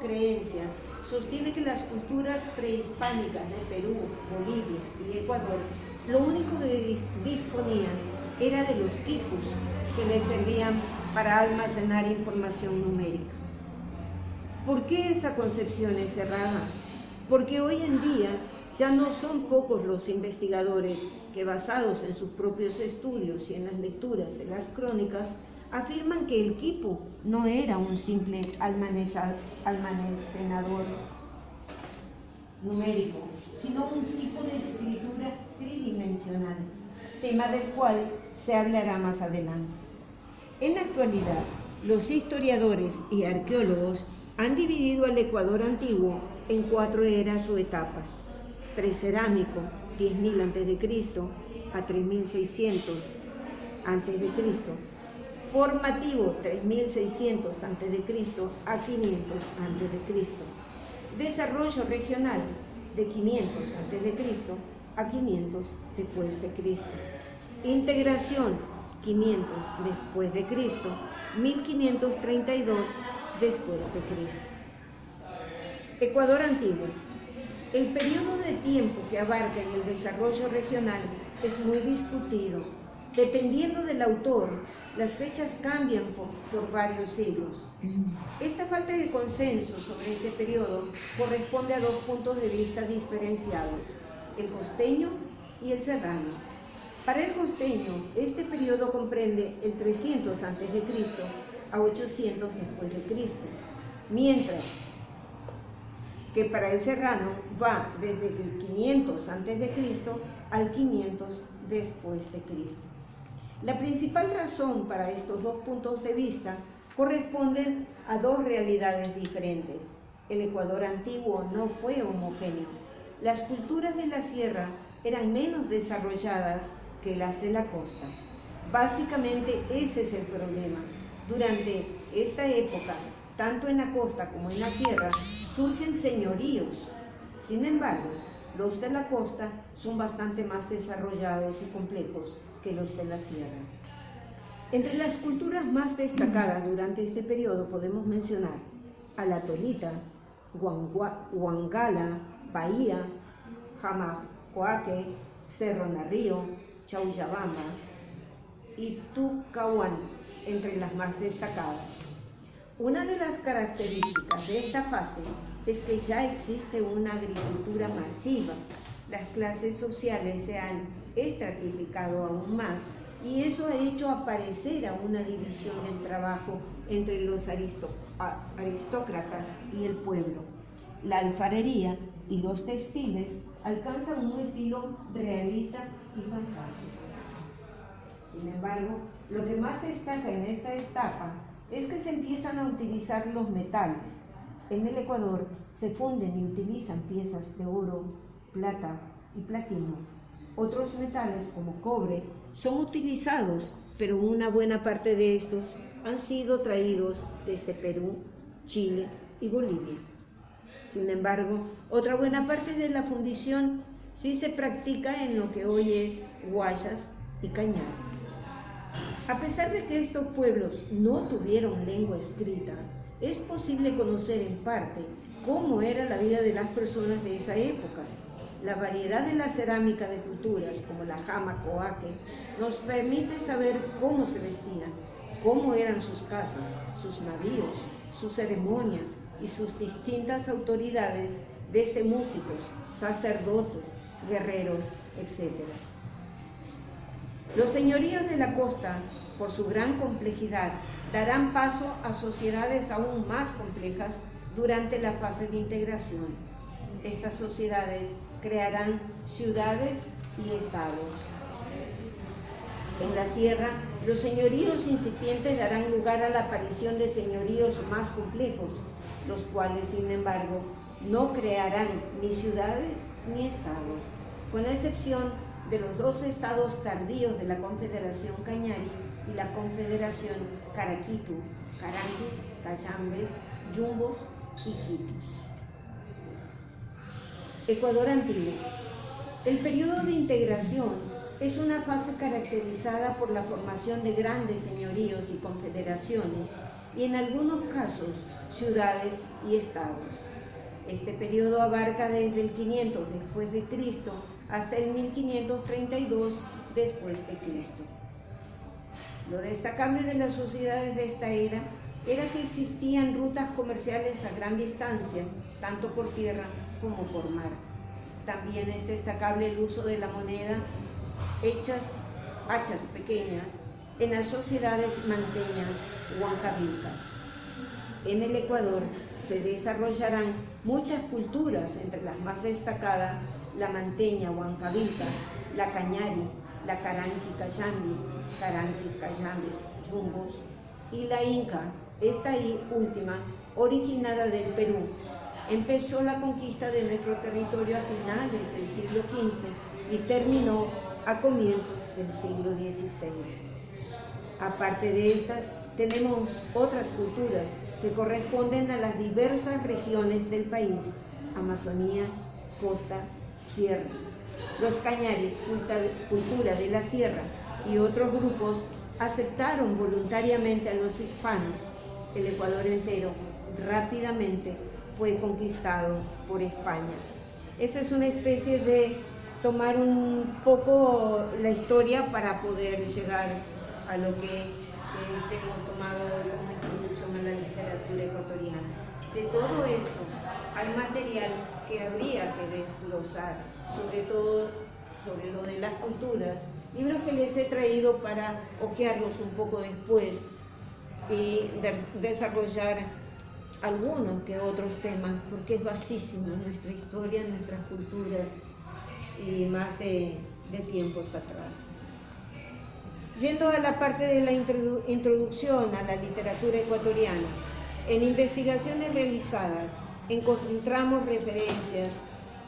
creencia sostiene que las culturas prehispánicas de Perú, Bolivia y Ecuador lo único que disponían era de los quipus que les servían para almacenar información numérica. ¿Por qué esa concepción es errada? Porque hoy en día ya no son pocos los investigadores que, basados en sus propios estudios y en las lecturas de las crónicas, afirman que el quipu no era un simple almacenador numérico, sino un tipo de escritura tridimensional, tema del cual se hablará más adelante. En la actualidad, los historiadores y arqueólogos han dividido al Ecuador antiguo en 4 eras o etapas: precerámico, 10.000 a.C. a 3.600 a.C., formativo, 3.600 a.C. a 500 a.C., desarrollo regional, de 500 a.C. a 500 después de Cristo, integración, 500 después de Cristo, 1532 después de Cristo. Ecuador antiguo. El periodo de tiempo que abarca en el desarrollo regional es muy discutido. Dependiendo del autor, las fechas cambian por varios siglos. Esta falta de consenso sobre este periodo corresponde a 2 puntos de vista diferenciados: el costeño y el serrano. Para el costeño, este periodo comprende el 300 a.C. a 800 después de Cristo, mientras que para el serrano va desde el 500 a.C. al 500 después de Cristo. La principal razón para estos 2 puntos de vista corresponden a 2 realidades diferentes. El Ecuador antiguo no fue homogéneo. Las culturas de la sierra eran menos desarrolladas que las de la costa. Básicamente ese es el problema. Durante esta época, tanto en la costa como en la tierra, surgen señoríos. Sin embargo, los de la costa son bastante más desarrollados y complejos que los de la sierra. Entre las culturas más destacadas durante este periodo podemos mencionar a la Tolita, Huangala, Bahía, Jamacoaque, Cerro Narrío, Chauyabamba y Tucahuán, entre las más destacadas. Una de las características de esta fase es que ya existe una agricultura masiva. Las clases sociales se han estratificado aún más y eso ha hecho aparecer a una división del trabajo entre los aristócratas y el pueblo. La alfarería y los textiles alcanzan un estilo realista y fantástico. Sin embargo, lo que más destaca en esta etapa es que se empiezan a utilizar los metales. En el Ecuador se funden y utilizan piezas de oro, plata y platino. Otros metales como cobre son utilizados, pero una buena parte de estos han sido traídos desde Perú, Chile y Bolivia. Sin embargo, otra buena parte de la fundición sí se practica en lo que hoy es Guayas y Cañar. A pesar de que estos pueblos no tuvieron lengua escrita, es posible conocer en parte cómo era la vida de las personas de esa época. La variedad de la cerámica de culturas, como la Jamacoaque, nos permite saber cómo se vestían, cómo eran sus casas, sus navíos, sus ceremonias y sus distintas autoridades, desde músicos, sacerdotes, guerreros, etc. Los señoríos de la costa, por su gran complejidad, darán paso a sociedades aún más complejas durante la fase de integración. Estas sociedades crearán ciudades y estados. En la sierra, los señoríos incipientes darán lugar a la aparición de señoríos más complejos, los cuales, sin embargo, no crearán ni ciudades ni estados, con la excepción de los 2 estados tardíos de la Confederación Cañari y la Confederación Caraquitu, Caranquis, Cayambes, Yumbos y Quitus. Ecuador antiguo. El periodo de integración es una fase caracterizada por la formación de grandes señoríos y confederaciones y en algunos casos ciudades y estados. Este periodo abarca desde el 500 después de Cristo hasta el 1532 después de Cristo. Lo destacable de las sociedades de esta era que existían rutas comerciales a gran distancia, tanto por tierra como por mar. También es destacable el uso de la moneda, hachas pequeñas, en las sociedades manteñas o huancabilcas. En el Ecuador se desarrollarán muchas culturas, entre las más destacadas la manteña huancabilca, la cañari, la caranqui cayambi, caranquis cayambis, yumbos, y la inca, esta última, originada del Perú. Empezó la conquista de nuestro territorio a finales del siglo XV y terminó a comienzos del siglo XVI. Aparte de estas, tenemos otras culturas que corresponden a las diversas regiones del país: Amazonía, costa, sierra. Los cañaris, cultura de la sierra, y otros grupos aceptaron voluntariamente a los hispanos. El Ecuador entero rápidamente fue conquistado por España. Esta es una especie de tomar un poco la historia para poder llegar a lo que hemos tomado como introducción a la literatura ecuatoriana. De todo esto hay material que habría que desglosar, sobre todo sobre lo de las culturas, libros que les he traído para hojearlos un poco después y desarrollar algunos que otros temas, porque es vastísimo nuestra historia, nuestras culturas y más de tiempos atrás. Yendo a la parte de la introducción a la literatura ecuatoriana, en investigaciones realizadas encontramos referencias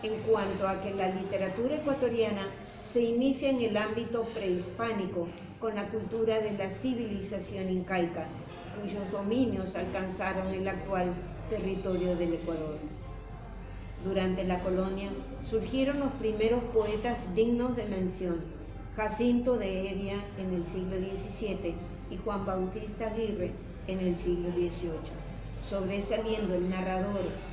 en cuanto a que la literatura ecuatoriana se inicia en el ámbito prehispánico con la cultura de la civilización incaica, cuyos dominios alcanzaron el actual territorio del Ecuador. Durante la colonia surgieron los primeros poetas dignos de mención: Jacinto de Heredia en el siglo XVII y Juan Bautista Aguirre en el siglo XVIII, sobresaliendo el narrador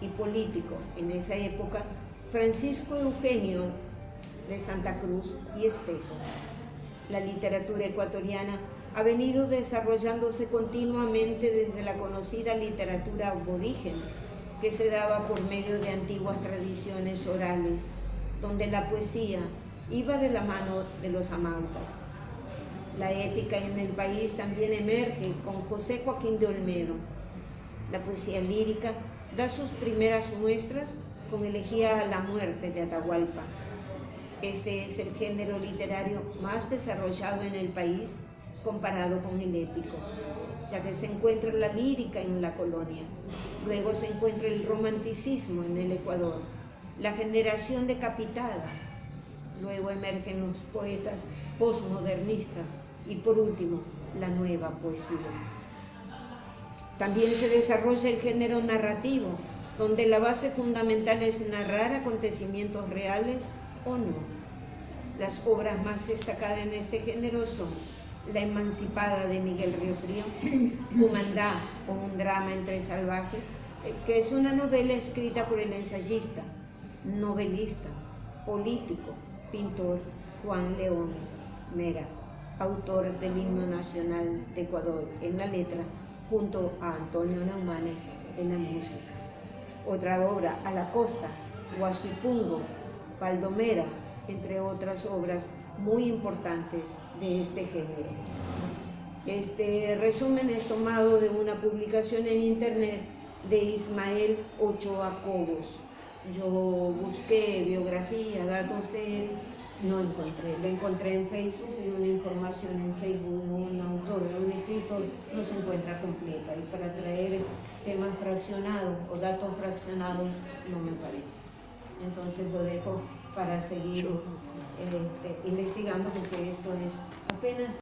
y político en esa época Francisco Eugenio de Santa Cruz y Espejo. La literatura ecuatoriana ha venido desarrollándose continuamente desde la conocida literatura aborigen, que se daba por medio de antiguas tradiciones orales, donde la poesía iba de la mano de los amautas. La épica en el país también emerge con José Joaquín de Olmedo. La poesía lírica da sus primeras muestras con Elegía a la muerte de Atahualpa. Este es el género literario más desarrollado en el país comparado con el épico, ya que se encuentra la lírica en la colonia. Luego se encuentra el romanticismo en el Ecuador, la generación decapitada. Luego emergen los poetas posmodernistas y por último la nueva poesía. También se desarrolla el género narrativo, donde la base fundamental es narrar acontecimientos reales o no. Las obras más destacadas en este género son La Emancipada de Miguel Riofrío, Cumandá o un drama entre salvajes, que es una novela escrita por el ensayista, novelista, político, pintor Juan León Mera, autor del himno nacional de Ecuador en la letra, junto a Antonio Naumane en la música. Otra obra, A la costa, Guasupungo, Paldomera, entre otras obras muy importantes de este género. Este resumen es tomado de una publicación en internet de Ismael Ochoa Cobos. Yo busqué biografía, datos de él, no encontré. Lo encontré en Facebook y una información en Facebook de un autor, de un escritor, no se encuentra completa. Y para traer temas fraccionados o datos fraccionados no me parece. Entonces lo dejo para seguir investigando, porque esto es apenas